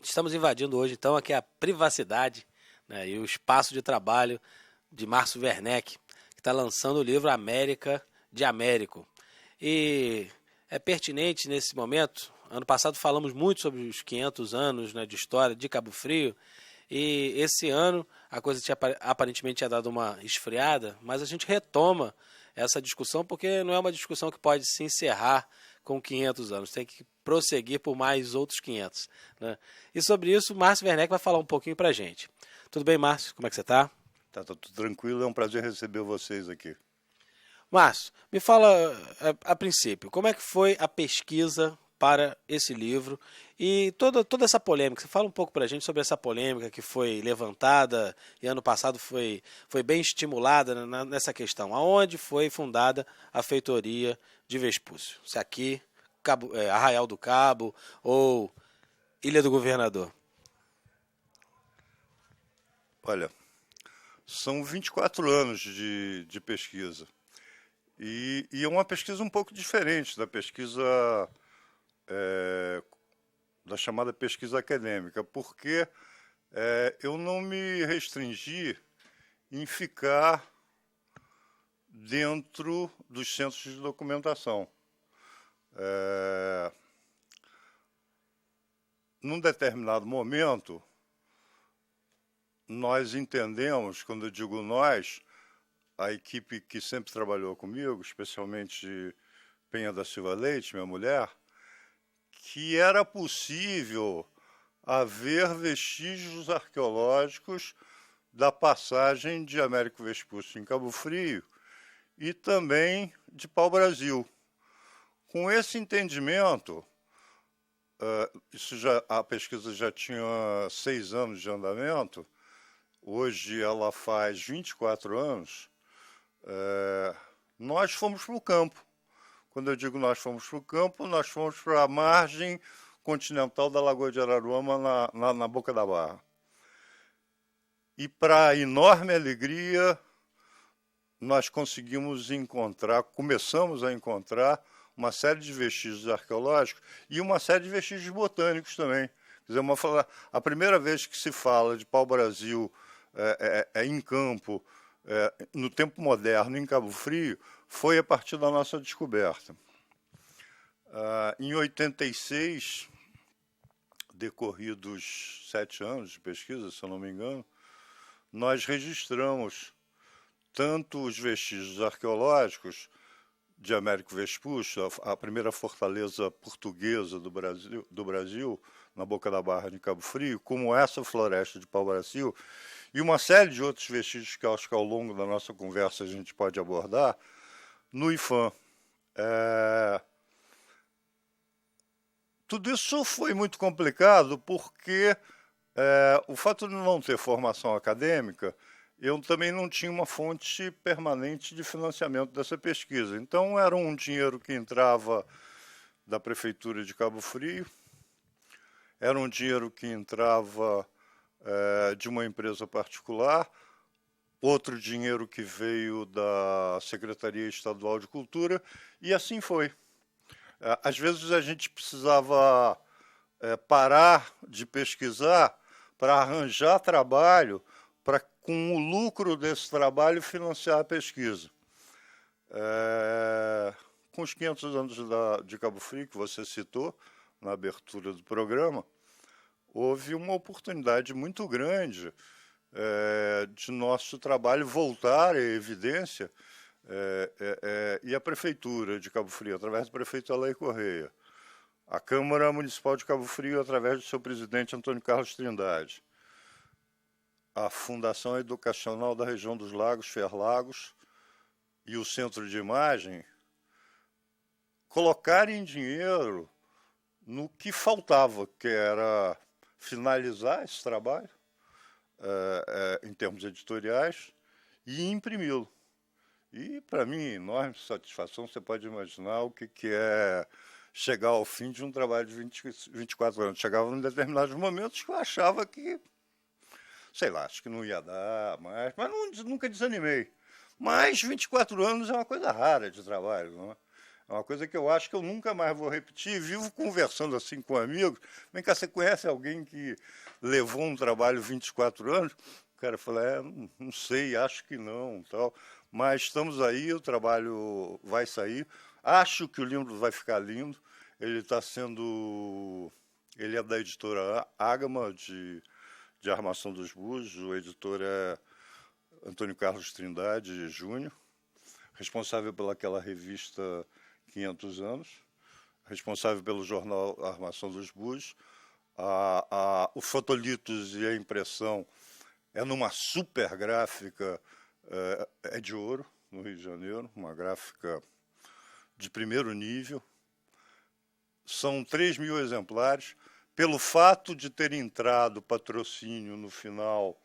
Estamos invadindo hoje, então, aqui a privacidade, né, e o espaço de trabalho de Márcio Werneck, que está lançando o livro América de Américo. E é pertinente nesse momento. Ano passado falamos muito sobre os 500 anos, né, de história de Cabo Frio, e esse ano a coisa aparentemente tinha dado uma esfriada, mas a gente retoma essa discussão porque não é uma discussão que pode se encerrar com 500 anos, tem que prosseguir por mais outros 500. Né? E sobre isso, Márcio Werneck vai falar um pouquinho para a gente. Tudo bem, Márcio? Como é que você está? Tá tudo tranquilo, é um prazer receber vocês aqui. Márcio, me fala a princípio, como é que foi a pesquisa para esse livro e toda essa polêmica. Você fala um pouco para a gente sobre essa polêmica que foi levantada e ano passado foi bem estimulada nessa questão. Aonde foi fundada a feitoria de Vespúcio? Se aqui, Arraial do Cabo ou Ilha do Governador? Olha, são 24 anos de pesquisa. E é uma pesquisa um pouco diferente da pesquisa, da chamada pesquisa acadêmica, porque eu não me restringi em ficar dentro dos centros de documentação. Num determinado momento, nós entendemos, quando eu digo nós, a equipe que sempre trabalhou comigo, especialmente Penha da Silva Leite, minha mulher, que era possível haver vestígios arqueológicos da passagem de Américo Vespúcio em Cabo Frio e também de Pau-Brasil. Com esse entendimento, a pesquisa já tinha 6 anos de andamento, hoje ela faz 24 anos, nós fomos para o campo. Quando eu digo nós fomos para o campo, nós fomos para a margem continental da Lagoa de Araruama, na Boca da Barra. E, para enorme alegria, nós começamos a encontrar uma série de vestígios arqueológicos e uma série de vestígios botânicos também. Quer dizer, a primeira vez que se fala de pau-brasil em campo, no tempo moderno, em Cabo Frio, foi a partir da nossa descoberta. Em 86, decorridos 7 anos de pesquisa, se eu não me engano, nós registramos tanto os vestígios arqueológicos de Américo Vespúcio, a primeira fortaleza portuguesa do Brasil, na Boca da Barra de Cabo Frio, como essa floresta de pau-brasil, e uma série de outros vestígios que acho que ao longo da nossa conversa a gente pode abordar, no IFAM. Tudo isso foi muito complicado porque o fato de não ter formação acadêmica, eu também não tinha uma fonte permanente de financiamento dessa pesquisa. Então, era um dinheiro que entrava da Prefeitura de Cabo Frio, era um dinheiro que entrava de uma empresa particular, outro dinheiro que veio da Secretaria Estadual de Cultura, e assim foi. Às vezes a gente precisava parar de pesquisar para arranjar trabalho, para, com o lucro desse trabalho, financiar a pesquisa. Com os 500 anos de Cabo Frio, que você citou na abertura do programa, houve uma oportunidade muito grande de nosso trabalho voltar à evidência, e a Prefeitura de Cabo Frio, através do prefeito Alair Correia, a Câmara Municipal de Cabo Frio, através do seu presidente Antônio Carlos Trindade, a Fundação Educacional da Região dos Lagos, Ferlagos, e o Centro de Imagem, colocarem dinheiro no que faltava, que era finalizar esse trabalho, em termos editoriais, e imprimi-lo. E, para mim, enorme satisfação, você pode imaginar o que é chegar ao fim de um trabalho de 24 anos. Chegava em determinados momentos que eu achava que, sei lá, acho que não ia dar mais, mas nunca desanimei. Mas 24 anos é uma coisa rara de trabalho, não é? É uma coisa que eu acho que eu nunca mais vou repetir. Vivo conversando assim com amigos. Vem cá, você conhece alguém que levou um trabalho 24 anos? O cara fala, não sei, acho que não, tal. Mas estamos aí, o trabalho vai sair. Acho que o livro vai ficar lindo. Ele está sendo... Ele é da editora Ágama, de Armação dos Búzios. O editor é Antônio Carlos Trindade Júnior, responsável pelaquela revista 500 anos, responsável pelo jornal Armação dos Búzios. O fotolitos e a impressão é numa super gráfica, é de ouro, no Rio de Janeiro, uma gráfica de primeiro nível. São 3.000 exemplares. Pelo fato de ter entrado patrocínio no final,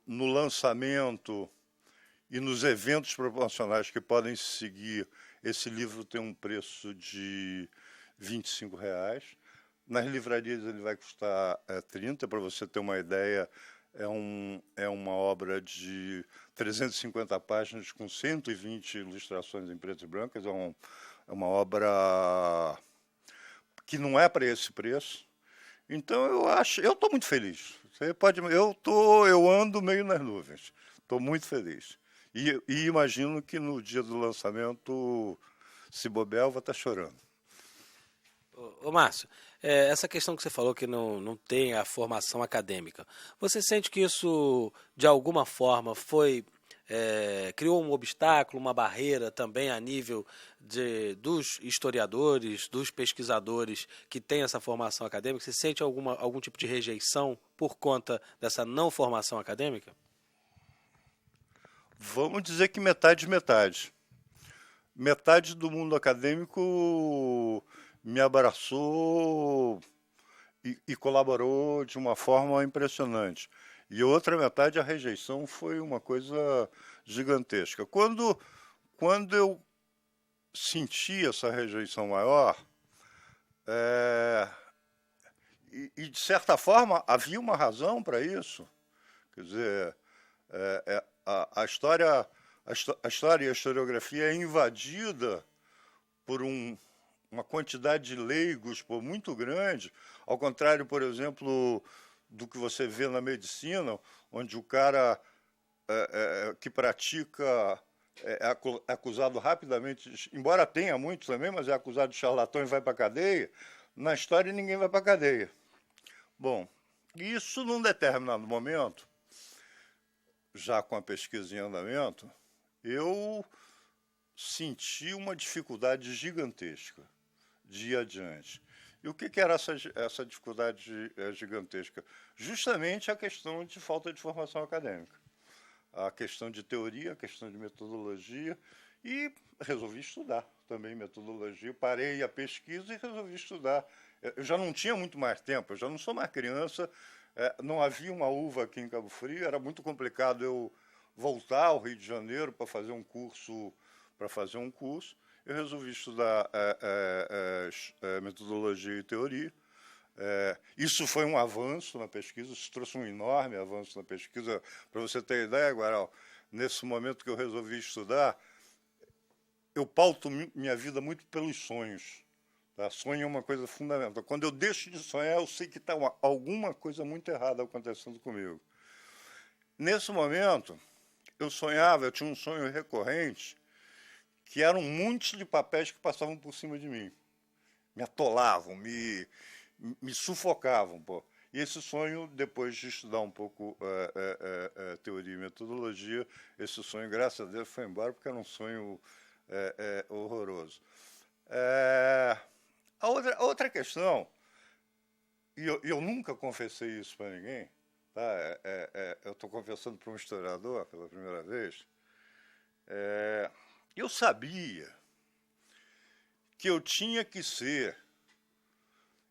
no lançamento e nos eventos promocionais que podem se seguir, esse livro tem um preço de R$ 25. Nas livrarias ele vai custar 30, para você ter uma ideia, é uma obra de 350 páginas com 120 ilustrações em preto e branco. É uma obra que não é para esse preço. Então eu estou muito feliz. Eu ando meio nas nuvens. Estou muito feliz. E imagino que no dia do lançamento, se bobear, eu vou estar chorando. Ô Márcio, essa questão que você falou que não tem a formação acadêmica, você sente que isso, de alguma forma, criou um obstáculo, uma barreira também a nível dos historiadores, dos pesquisadores que têm essa formação acadêmica? Você sente algum tipo de rejeição por conta dessa não formação acadêmica? Vamos dizer que metade, metade. Metade do mundo acadêmico me abraçou e colaborou de uma forma impressionante. E outra metade, a rejeição, foi uma coisa gigantesca. Quando eu senti essa rejeição maior, e de certa forma havia uma razão para isso. Quer dizer, a história e a historiografia é invadida por uma quantidade de leigos muito grande, ao contrário, por exemplo, do que você vê na medicina, onde o cara que pratica é acusado rapidamente, embora tenha muitos também, mas é acusado de charlatão e vai para a cadeia. Na história ninguém vai para a cadeia. Bom, isso num determinado momento, já com a pesquisa em andamento, eu senti uma dificuldade gigantesca de ir adiante. E o que era essa dificuldade gigantesca? Justamente a questão de falta de formação acadêmica. A questão de teoria, a questão de metodologia, e resolvi estudar também metodologia. Parei a pesquisa e resolvi estudar. Eu já não tinha muito mais tempo, eu já não sou mais criança, não havia uma uva aqui em Cabo Frio, era muito complicado eu voltar ao Rio de Janeiro para fazer um curso. Eu resolvi estudar metodologia e teoria. Isso foi um avanço na pesquisa, isso trouxe um enorme avanço na pesquisa. Para você ter ideia, Guaral, nesse momento que eu resolvi estudar, eu pauto minha vida muito pelos sonhos. Tá? Sonho é uma coisa fundamental. Quando eu deixo de sonhar, eu sei que está alguma coisa muito errada acontecendo comigo. Nesse momento, eu tinha um sonho recorrente, que eram um monte de papéis que passavam por cima de mim. Me atolavam, me sufocavam. Pô. E esse sonho, depois de estudar um pouco teoria e metodologia, esse sonho, graças a Deus, foi embora, porque era um sonho horroroso. A outra questão, e eu nunca confessei isso para ninguém, tá? Eu estou confessando para um historiador pela primeira vez, eu sabia que eu tinha que ser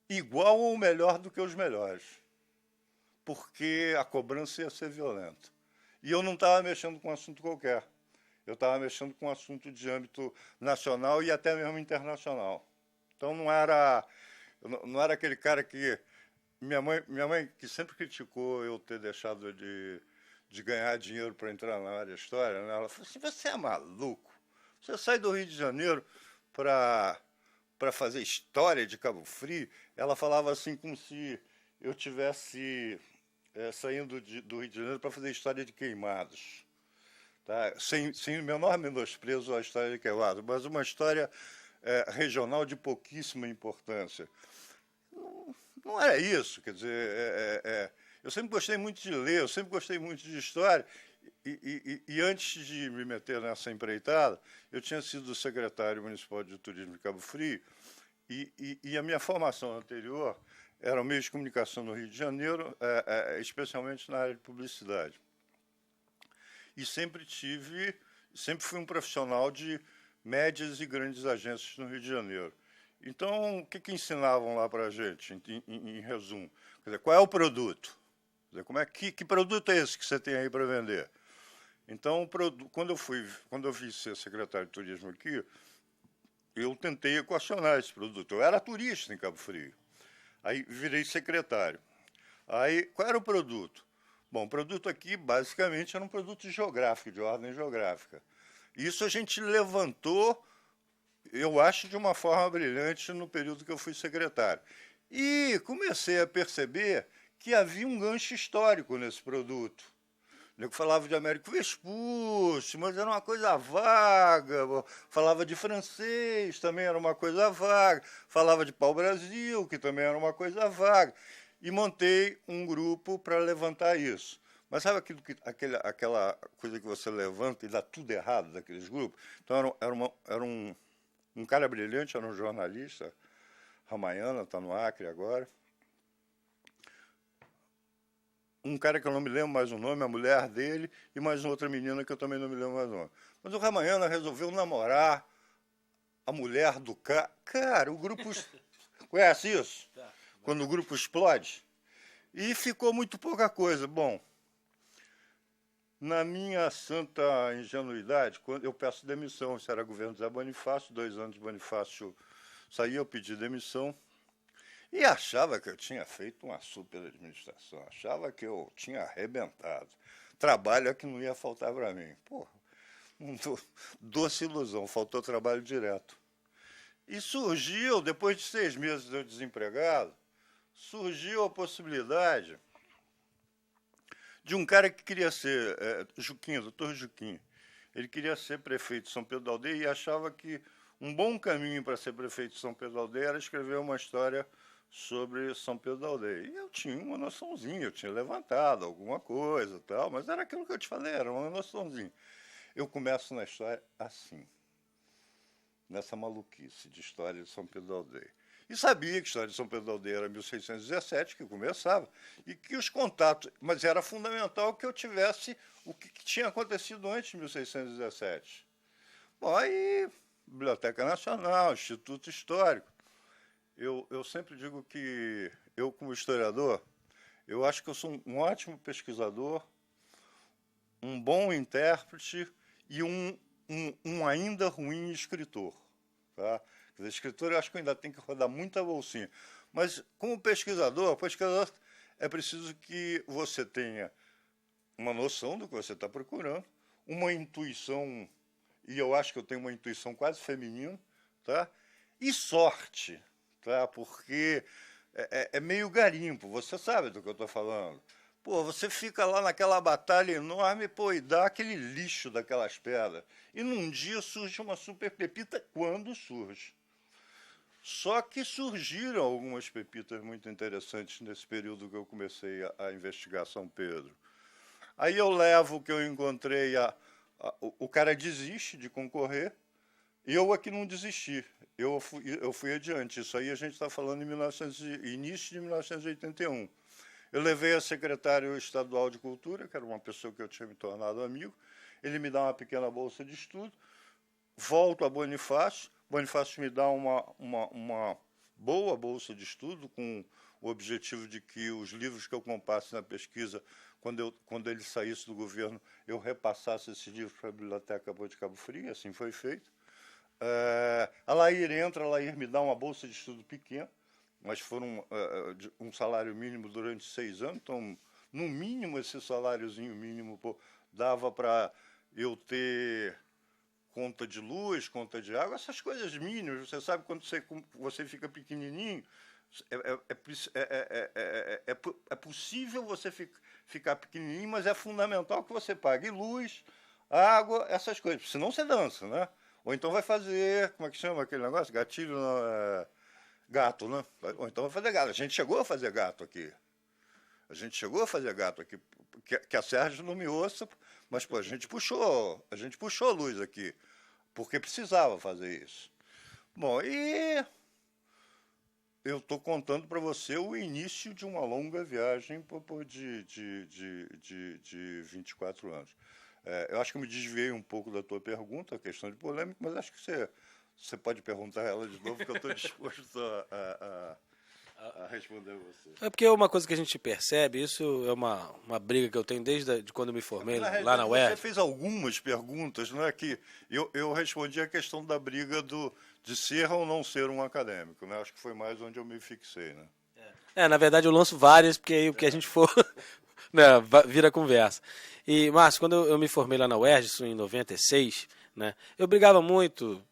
igual ou melhor do que os melhores, porque a cobrança ia ser violenta. E eu não estava mexendo com um assunto qualquer. Eu estava mexendo com um assunto de âmbito nacional e até mesmo internacional. Então não era aquele cara que... Minha mãe, que sempre criticou eu ter deixado de ganhar dinheiro para entrar na área história, né? Ela falou assim, você é maluco. Você sai do Rio de Janeiro, para fazer história de Cabo Frio, ela falava assim como se eu tivesse saindo do Rio de Janeiro para fazer história de Queimados. Tá? Sem o menor menosprezo à história de Queimados, mas uma história regional de pouquíssima importância. Não era isso, quer dizer, eu sempre gostei muito de ler, eu sempre gostei muito de história, e antes de me meter nessa empreitada, eu tinha sido secretário municipal de turismo de Cabo Frio, e a minha formação anterior era o meio de comunicação no Rio de Janeiro, especialmente na área de publicidade. E sempre fui um profissional de médias e grandes agências no Rio de Janeiro. Então, o que ensinavam lá para a gente, em resumo? Quer dizer, qual é o produto? Quer dizer, que produto é esse que você tem aí para vender? Então, quando eu vim ser secretário de turismo aqui, eu tentei equacionar esse produto. Eu era turista em Cabo Frio. Aí virei secretário. Aí, qual era o produto? Bom, o produto aqui, basicamente, era um produto geográfico, de ordem geográfica. Isso a gente levantou, eu acho, de uma forma brilhante no período que eu fui secretário. E comecei a perceber que havia um gancho histórico nesse produto. Eu falava de Américo Vespucci, mas era uma coisa vaga. Falava de francês, também era uma coisa vaga. Falava de pau-brasil, que também era uma coisa vaga. E montei um grupo para levantar isso. Mas sabe aquela coisa que você levanta e dá tudo errado daqueles grupos? Então era um cara brilhante, era um jornalista, Ramayana, está no Acre agora. Um cara que eu não me lembro mais o nome, a mulher dele, e mais outra menina que eu também não me lembro mais o nome. Mas o Ramayana resolveu namorar a mulher do cara. Cara, o grupo... Conhece isso? Quando o grupo explode? E ficou muito pouca coisa. Bom, na minha santa ingenuidade, quando eu peço demissão, isso era governo Zé Bonifácio, 2 anos de Bonifácio saí, eu pedi demissão, e achava que eu tinha feito uma super administração, achava que eu tinha arrebentado. Trabalho é que não ia faltar para mim. Porra, doce ilusão, faltou trabalho direto. E surgiu, depois de 6 meses de eu desempregado, surgiu a possibilidade de um cara que queria ser, Juquinho, doutor Juquinho. Ele queria ser prefeito de São Pedro da Aldeia e achava que um bom caminho para ser prefeito de São Pedro da Aldeia era escrever uma história sobre São Pedro da Aldeia. E eu tinha uma noçãozinha, eu tinha levantado alguma coisa e tal, mas era aquilo que eu te falei, era uma noçãozinha. Eu começo na história assim, nessa maluquice de história de São Pedro da Aldeia. E sabia que a história de São Pedro da Aldeia era 1617, que começava, e que os contatos... Mas era fundamental que eu tivesse o que tinha acontecido antes de 1617. Bom, aí, Biblioteca Nacional, Instituto Histórico. Eu sempre digo que eu, como historiador, eu acho que eu sou um ótimo pesquisador, um bom intérprete e um ainda ruim escritor. Tá? Quer dizer, escritor eu acho que ainda tem que rodar muita bolsinha. Mas, como pesquisador é preciso que você tenha uma noção do que você está procurando, uma intuição, e eu acho que eu tenho uma intuição quase feminina, tá? E sorte, tá? Porque é meio garimpo, você sabe do que eu estou falando. Pô, você fica lá naquela batalha enorme, pô, e dá aquele lixo daquelas pedras. E num dia surge uma super pepita, quando surge. Só que surgiram algumas pepitas muito interessantes nesse período que eu comecei a investigar São Pedro. Aí eu levo o que eu encontrei, o cara desiste de concorrer, eu aqui não desisti, eu fui adiante. Isso aí a gente está falando início de 1981. Eu levei a secretário estadual de Cultura, que era uma pessoa que eu tinha me tornado amigo, ele me dá uma pequena bolsa de estudo, volto a Bonifácio me dá uma boa bolsa de estudo, com o objetivo de que os livros que eu comprasse na pesquisa, quando ele saísse do governo, eu repassasse esses livros para a Biblioteca de Cabo Frio, assim foi feito. A Lair me dá uma bolsa de estudo pequena, mas foram um salário mínimo durante 6 anos, então, no mínimo, esse saláriozinho mínimo dava para eu ter conta de luz, conta de água, essas coisas mínimas. Você sabe, quando você fica pequenininho, é possível você ficar pequenininho, mas é fundamental que você pague luz, água, essas coisas. Senão você dança, né? Ou então vai fazer, como é que chama aquele negócio? Gatilho, gato, né? Ou então vai fazer gato. A gente chegou a fazer gato aqui. Que a Sérgio não me ouça, mas pô, a gente puxou a luz aqui, porque precisava fazer isso. Bom, e eu estou contando para você o início de uma longa viagem de 24 anos. Eu acho que eu me desviei um pouco da tua pergunta, a questão de polêmica, mas acho que você pode perguntar ela de novo, que eu estou disposto a responder você. É porque uma coisa que a gente percebe, isso é uma briga que eu tenho desde quando eu me formei lá na UERJ. Você fez algumas perguntas, não é, que eu respondi a questão da briga de ser ou não ser um acadêmico, né? Acho que foi mais onde eu me fixei, né? Na verdade eu lanço várias, porque aí o que a gente for né, vira conversa. E, Márcio, quando eu me formei lá na UERJ, isso em 96, né, eu brigava muito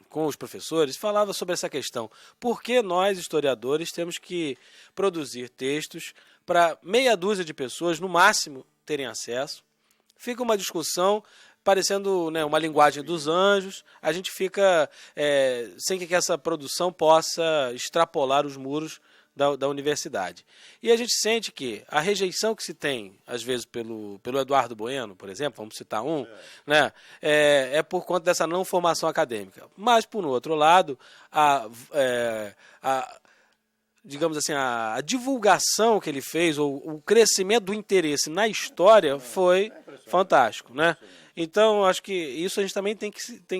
com os professores, falava sobre essa questão. Por que nós, historiadores, temos que produzir textos para meia dúzia de pessoas, no máximo, terem acesso? Fica uma discussão parecendo, né, uma linguagem dos anjos, a gente fica sem que essa produção possa extrapolar os muros da universidade. E a gente sente que a rejeição que se tem, às vezes, pelo Eduardo Bueno, por exemplo, vamos citar um, né, por conta dessa não formação acadêmica. Mas, por outro lado, digamos assim, a divulgação que ele fez, ou o crescimento do interesse na história foi fantástico, né? Então, acho que isso a gente também tem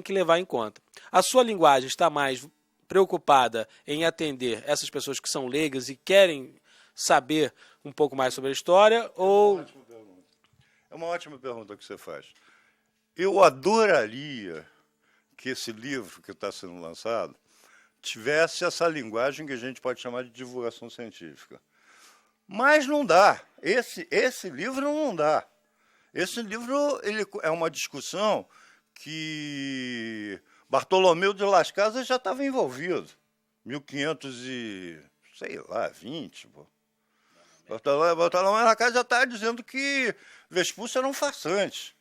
que levar em conta. A sua linguagem está mais preocupada em atender essas pessoas que são leigas e querem saber um pouco mais sobre a história, ou... É uma ótima pergunta que você faz. Eu adoraria que esse livro que está sendo lançado tivesse essa linguagem que a gente pode chamar de divulgação científica. Mas não dá. Esse livro não dá. Esse livro ele é uma discussão que Bartolomeu de Las Casas já estava envolvido. 1520, pô. Bartolomeu de Las Casas já estava dizendo que Vespúcio era um farsante.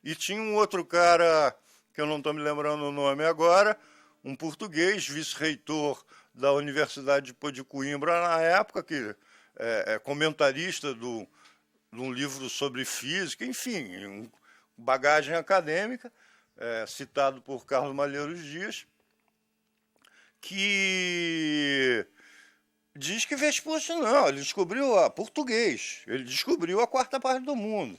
E tinha um outro cara, que eu não estou me lembrando o nome agora, um português, vice-reitor da Universidade de Coimbra na época, que é comentarista de um livro sobre física, enfim, bagagem acadêmica, citado por Carlos Malheiros Dias, que diz que Vespúcio não, ele descobriu português, ele descobriu a quarta parte do mundo.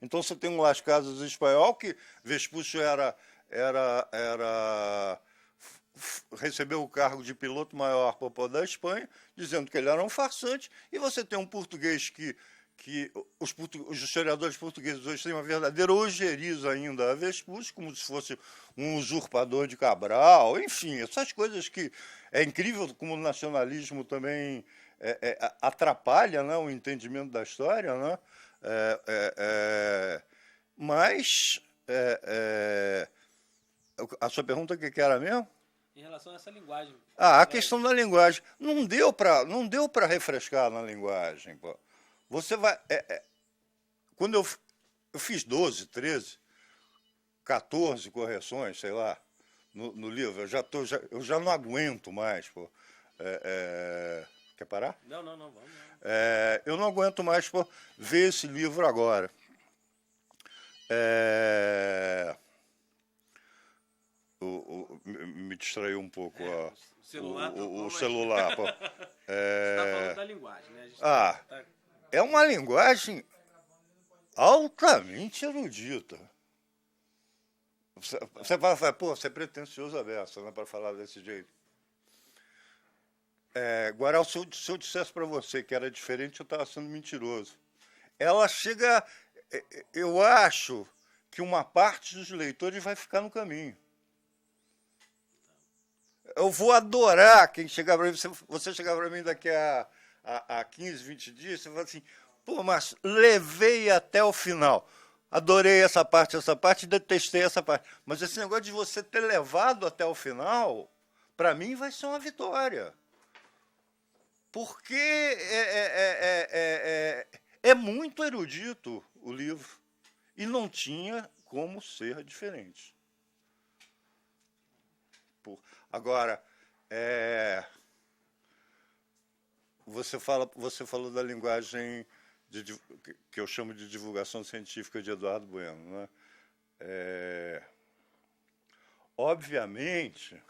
Então você tem um Las Casas espanhol, que Vespúcio recebeu o cargo de piloto maior da Espanha, dizendo que ele era um farsante, e você tem um português que os historiadores portugueses hoje têm uma verdadeira ojeriza ainda a Vespúcio, como se fosse um usurpador de Cabral, enfim, essas coisas que é incrível como o nacionalismo também atrapalha, né, o entendimento da história, né? Mas a sua pergunta, o que era mesmo? Em relação a essa linguagem. A questão da linguagem. Não deu para refrescar na linguagem, pô. Você vai... Quando eu fiz 12, 13, 14 correções, sei lá, no livro, eu já não aguento mais, pô. Quer parar? Não, vamos. Eu não aguento mais, pô, ver esse livro agora. Me distraiu um pouco o celular. Pô. Você está falando da linguagem, né? É uma linguagem altamente erudita. Você vai falar, pô, você é pretencioso a beça, né, para falar desse jeito. Guaral, se eu dissesse para você que era diferente, eu estava sendo mentiroso. Ela chega... Eu acho que uma parte dos leitores vai ficar no caminho. Eu vou adorar quem chegar para mim. Você chegar para mim daqui a 15, 20 dias, você fala assim, pô, mas levei até o final. adorei essa parte, detestei essa parte. Mas esse negócio de você ter levado até o final, para mim vai ser uma vitória. Porque é muito erudito o livro. E não tinha como ser diferente. Agora, você falou da linguagem que eu chamo de divulgação científica de Eduardo Bueno, né? Obviamente,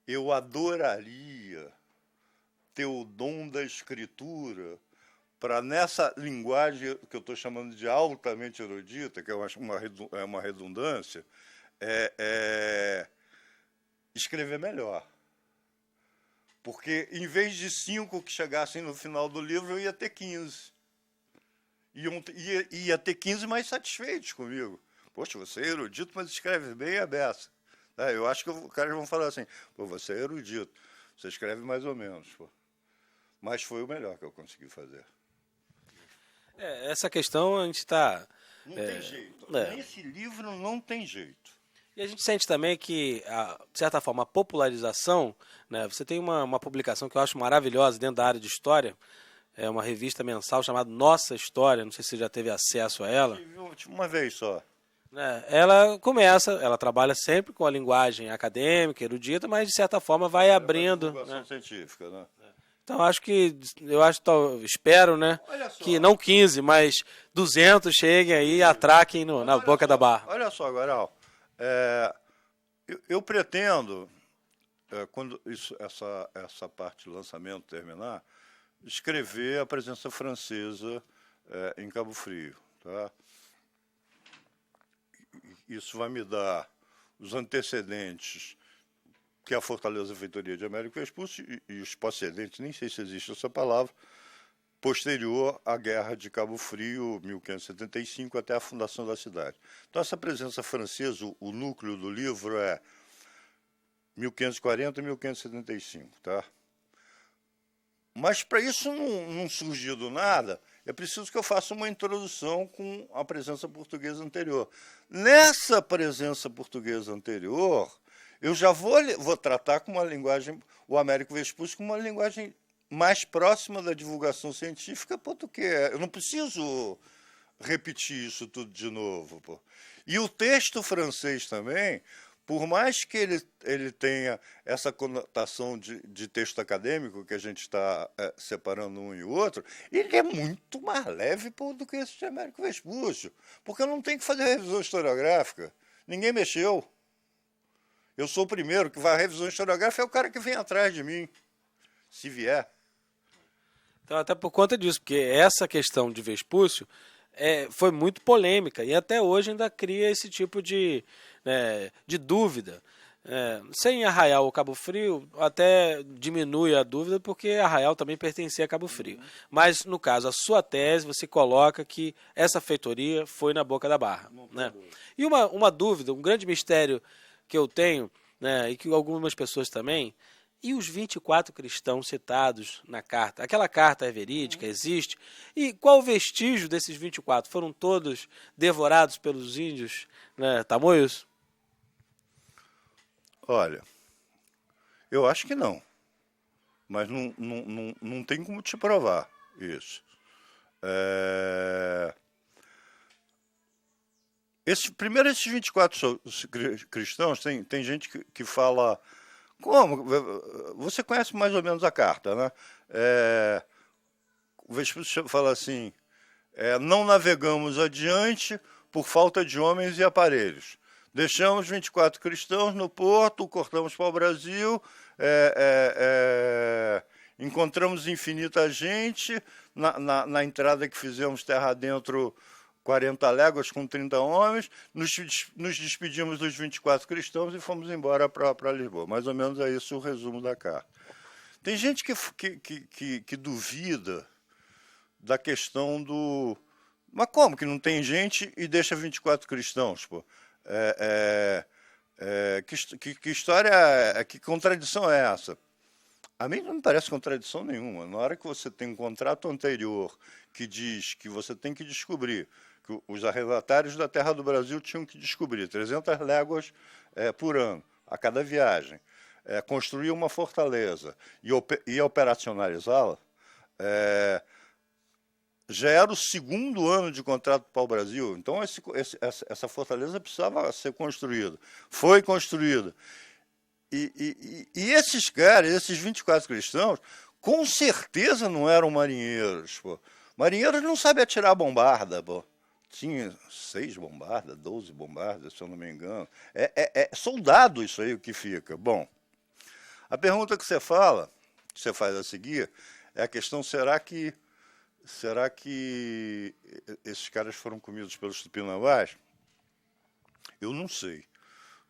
eu adoraria ter o dom da escritura para, nessa linguagem que eu estou chamando de altamente erudita, que eu acho uma redundância, escrever melhor. Porque, em vez de 5 que chegassem no final do livro, eu ia ter 15. Ia ter 15 mais satisfeitos comigo. Poxa, você é erudito, mas escreve bem a beça. Eu acho que os caras vão falar assim, pô, você é erudito, você escreve mais ou menos. Pô. Mas foi o melhor que eu consegui fazer. Essa questão a gente está... Não tem jeito. Nesse livro não tem jeito. E a gente sente também que, de certa forma, a popularização, né, você tem uma publicação que eu acho maravilhosa dentro da área de história, é uma revista mensal chamada Nossa História, não sei se você já teve acesso a ela. Uma vez só. Ela trabalha sempre com a linguagem acadêmica, erudita, mas de certa forma vai abrindo... Divulgação científica, né? Então espero, né, que não 15, mas 200 cheguem aí e atraquem na boca da barra. Olha só, Guaral, eu pretendo, quando essa parte de lançamento terminar, escrever a presença francesa em Cabo Frio. Tá? Isso vai me dar os antecedentes que é a Fortaleza Feitoria de Américo Vespucci e os precedentes, nem sei se existe essa palavra, posterior à Guerra de Cabo Frio, 1575, até a fundação da cidade. Então, essa presença francesa, o núcleo do livro é 1540 e 1575, tá? Mas, para isso não surgir do nada, é preciso que eu faça uma introdução com a presença portuguesa anterior. Nessa presença portuguesa anterior, eu já vou tratar com uma linguagem, o Américo Vespucci, com uma linguagem mais próxima da divulgação científica, porque eu não preciso repetir isso tudo de novo. Pô. E o texto francês também, por mais que ele tenha essa conotação de texto acadêmico, que a gente está separando um e outro, ele é muito mais leve do que esse de Américo Vespucci, porque eu não tenho que fazer revisão historiográfica. Ninguém mexeu. Eu sou o primeiro que vai à revisão historiográfica, é o cara que vem atrás de mim, se vier. Então, até por conta disso, porque essa questão de Vespúcio foi muito polêmica e até hoje ainda cria esse tipo de dúvida. Sem Arraial ou Cabo Frio, até diminui a dúvida, porque Arraial também pertencia a Cabo Frio. Mas, no caso, a sua tese, você coloca que essa feitoria foi na Boca da Barra. Né? E uma dúvida, um grande mistério que eu tenho, né, e que algumas pessoas também, e os 24 cristãos citados na carta? Aquela carta é verídica, existe? E qual o vestígio desses 24? Foram todos devorados pelos índios, né, tamoios? Olha, eu acho que não. Mas não tem como te provar isso. Primeiro, esses 24 cristãos, tem gente que fala... Como? Você conhece mais ou menos a carta, né? O Vespucci fala assim, não navegamos adiante por falta de homens e aparelhos. Deixamos 24 cristãos no porto, cortamos para o Brasil, encontramos infinita gente, na entrada que fizemos terra adentro, 40 léguas com 30 homens, nos despedimos dos 24 cristãos e fomos embora para Lisboa. Mais ou menos é isso o resumo da carta. Tem gente que duvida da questão do... Mas como que não tem gente e deixa 24 cristãos? Pô? Que história, que contradição é essa? A mim não me parece contradição nenhuma. Na hora que você tem um contrato anterior que diz que você tem que descobrir que que os arrendatários da terra do Brasil tinham que descobrir 300 léguas por ano, a cada viagem, construir uma fortaleza e operacionalizá-la, já era o segundo ano de contrato para o Brasil. Então, essa fortaleza precisava ser construída. Foi construída. E esses caras, esses 24 cristãos, com certeza não eram marinheiros. Pô. Marinheiros não sabem atirar bombarda. Pô. Tinha 6 bombardas, 12 bombardas, se eu não me engano. É soldado isso aí o que fica. Bom, a pergunta que você faz a seguir, é a questão, será que esses caras foram comidos pelos tupinambás? Eu não sei,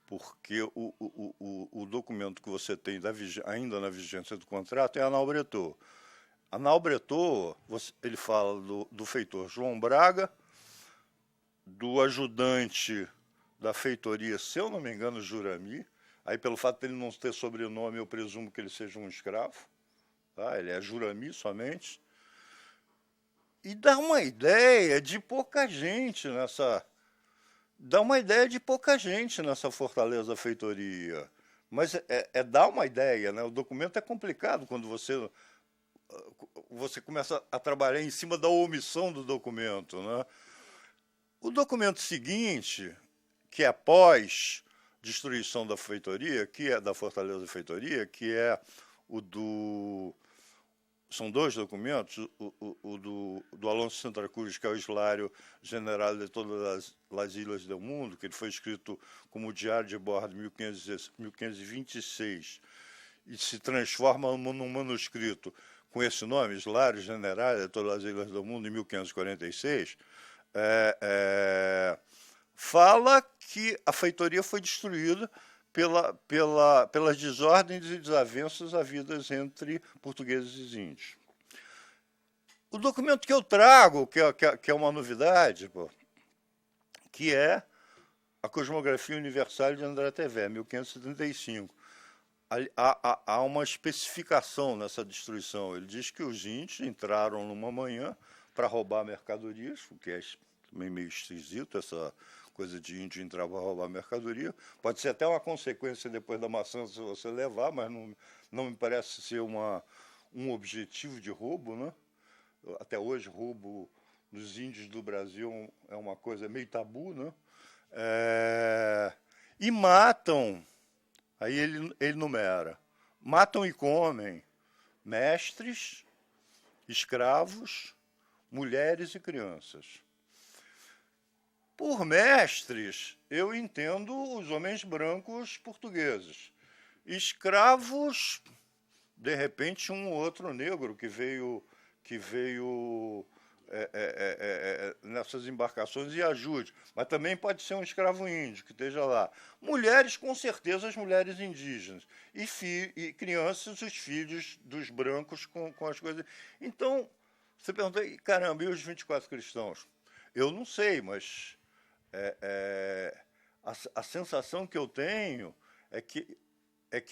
porque o documento que você tem ainda na vigência do contrato é a Anal Bretot. A Anal Bretot, ele fala do feitor João Braga, do ajudante da feitoria, se eu não me engano, Jurami. Aí, pelo fato de ele não ter sobrenome, eu presumo que ele seja um escravo. Tá? Ele é Jurami somente. E dá uma ideia de pouca gente nessa... fortaleza feitoria. Mas dá uma ideia, né? O documento é complicado quando você começa a trabalhar em cima da omissão do documento, né? O documento seguinte, que é pós destruição da feitoria, que é da fortaleza feitoria, que é o do... São 2 documentos, o do Alonso Santa Cruz, que é o Hilário General de todas as Ilhas do Mundo, que ele foi escrito como diário de bordo em 1526, e se transforma num manuscrito com esse nome, Hilário General de todas as Ilhas do Mundo, em 1546, fala que a feitoria foi destruída pelas desordens e desavenças havidas entre portugueses e índios. O documento que eu trago, que é uma novidade, que é a Cosmografia Universal de André Tevé, 1575. Há uma especificação nessa destruição. Ele diz que os índios entraram numa manhã para roubar mercadorias, o que é também meio esquisito, essa coisa de índio entrar para roubar mercadoria. Pode ser até uma consequência depois da maçã se você levar, mas não me parece ser um objetivo de roubo, né? Até hoje, roubo dos índios do Brasil é uma coisa meio tabu, né? E matam, aí ele numera, matam e comem mestres, escravos, mulheres e crianças. Por mestres, eu entendo os homens brancos portugueses. Escravos, de repente, um ou outro negro que veio nessas embarcações e ajude. Mas também pode ser um escravo índio que esteja lá. Mulheres, com certeza, as mulheres indígenas. E crianças, os filhos dos brancos com as coisas. Então, você perguntou, caramba, e os 24 cristãos? Eu não sei, mas... a sensação que eu tenho é que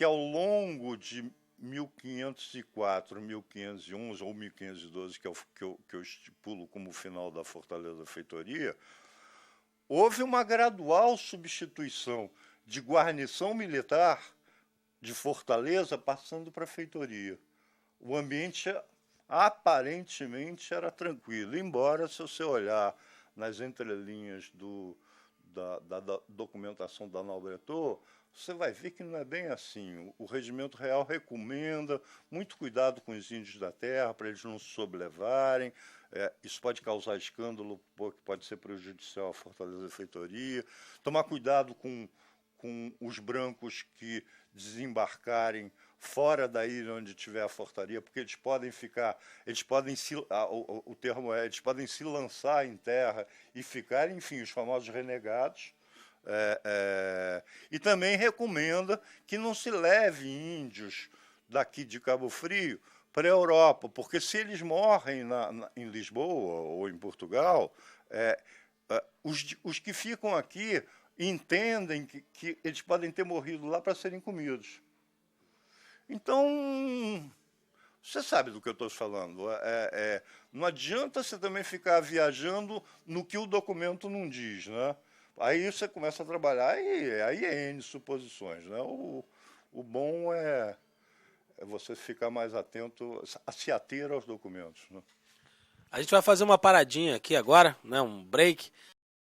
ao longo de 1504, 1511 ou 1512, que eu estipulo como o final da Fortaleza Feitoria, houve uma gradual substituição de guarnição militar de Fortaleza passando para a feitoria. O ambiente aparentemente era tranquilo, embora, se você olhar nas entrelinhas da documentação da Anal Bretot, você vai ver que não é bem assim. O regimento real recomenda muito cuidado com os índios da terra, para eles não se sublevarem. Isso pode causar escândalo, porque pode ser prejudicial à Fortaleza da Feitoria. Tomar cuidado com os brancos que desembarcarem fora da ilha onde tiver a fortaria, porque eles podem eles podem se lançar em terra e ficar, enfim, os famosos renegados. E também recomenda que não se leve índios daqui de Cabo Frio para a Europa, porque se eles morrem em Lisboa ou em Portugal, os que ficam aqui entendem que eles podem ter morrido lá para serem comidos. Então, Você sabe do que eu estou falando. Não adianta você também ficar viajando no que o documento não diz, né? Aí você começa a trabalhar e aí é N suposições, né? O bom é você ficar mais atento, a se ater aos documentos, né? A gente vai fazer uma paradinha aqui agora, né, um break,